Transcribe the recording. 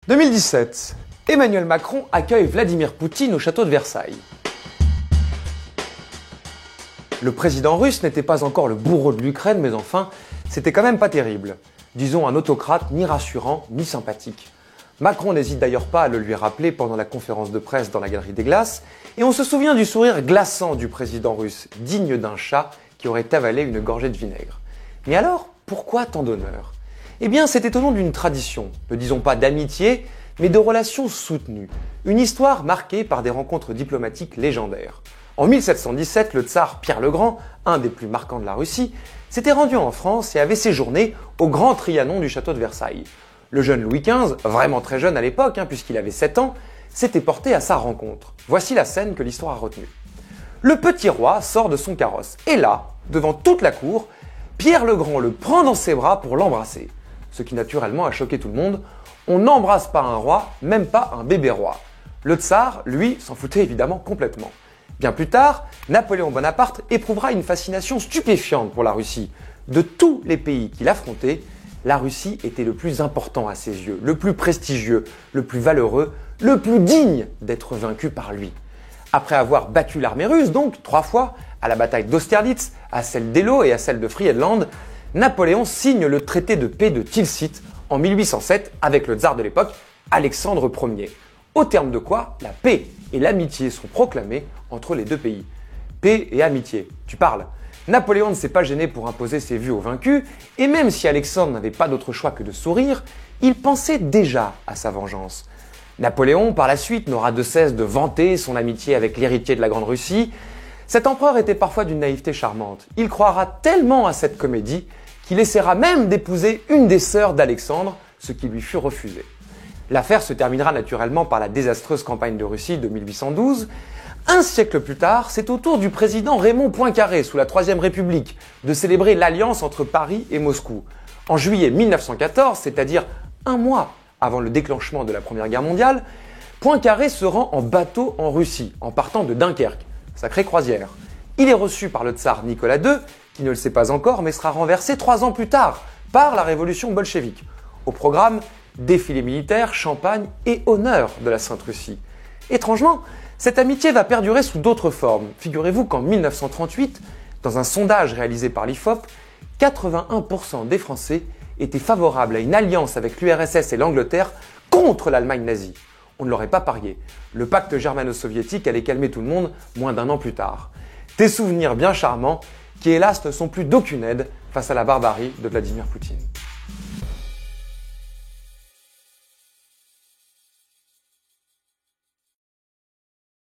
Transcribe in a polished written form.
2017. Emmanuel Macron accueille Vladimir Poutine au château de Versailles. Le président russe n'était pas encore le bourreau de l'Ukraine, mais enfin, c'était quand même pas terrible. Disons un autocrate ni rassurant, ni sympathique. Macron n'hésite d'ailleurs pas à le lui rappeler pendant la conférence de presse dans la Galerie des Glaces, et on se souvient du sourire glaçant du président russe, digne d'un chat qui aurait avalé une gorgée de vinaigre. Mais alors, pourquoi tant d'honneur ? Eh bien, c'était au nom d'une tradition, ne disons pas d'amitié, mais de relations soutenues. Une histoire marquée par des rencontres diplomatiques légendaires. En 1717, le tsar Pierre le Grand, un des plus marquants de la Russie, s'était rendu en France et avait séjourné au Grand Trianon du château de Versailles. Le jeune Louis XV, vraiment très jeune à l'époque, puisqu'il avait 7 ans, s'était porté à sa rencontre. Voici la scène que l'histoire a retenue. Le petit roi sort de son carrosse, et là, devant toute la cour, Pierre le Grand le prend dans ses bras pour l'embrasser. Ce qui naturellement a choqué tout le monde. On n'embrasse pas un roi, même pas un bébé roi. Le tsar, lui, s'en foutait évidemment complètement. Bien plus tard, Napoléon Bonaparte éprouvera une fascination stupéfiante pour la Russie. De tous les pays qu'il affrontait, la Russie était le plus important à ses yeux, le plus prestigieux, le plus valeureux, le plus digne d'être vaincu par lui. Après avoir battu l'armée russe, donc 3 fois, à la bataille d'Austerlitz, à celle d'Eylau et à celle de Friedland, Napoléon signe le traité de paix de Tilsit en 1807 avec le tsar de l'époque, Alexandre Ier. Au terme de quoi, la paix et l'amitié sont proclamées entre les deux pays. Paix et amitié, tu parles. Napoléon ne s'est pas gêné pour imposer ses vues aux vaincus, et même si Alexandre n'avait pas d'autre choix que de sourire, il pensait déjà à sa vengeance. Napoléon, par la suite, n'aura de cesse de vanter son amitié avec l'héritier de la Grande Russie. Cet empereur était parfois d'une naïveté charmante. Il croira tellement à cette comédie qu'il essaiera même d'épouser une des sœurs d'Alexandre, ce qui lui fut refusé. L'affaire se terminera naturellement par la désastreuse campagne de Russie de 1812. Un siècle plus tard, c'est au tour du président Raymond Poincaré, sous la Troisième République, de célébrer l'alliance entre Paris et Moscou. En juillet 1914, c'est-à-dire un mois avant le déclenchement de la Première Guerre mondiale, Poincaré se rend en bateau en Russie, en partant de Dunkerque. Sacrée croisière. Il est reçu par le tsar Nicolas II, qui ne le sait pas encore, mais sera renversé 3 ans plus tard, par la révolution bolchevique. Au programme, défilé militaire, champagne et honneur de la Sainte-Russie. Étrangement, cette amitié va perdurer sous d'autres formes. Figurez-vous qu'en 1938, dans un sondage réalisé par l'IFOP, 81% des Français étaient favorables à une alliance avec l'URSS et l'Angleterre contre l'Allemagne nazie. On ne l'aurait pas parié. Le pacte germano-soviétique allait calmer tout le monde moins d'1 an plus tard. Des souvenirs bien charmants qui hélas ne sont plus d'aucune aide face à la barbarie de Vladimir Poutine.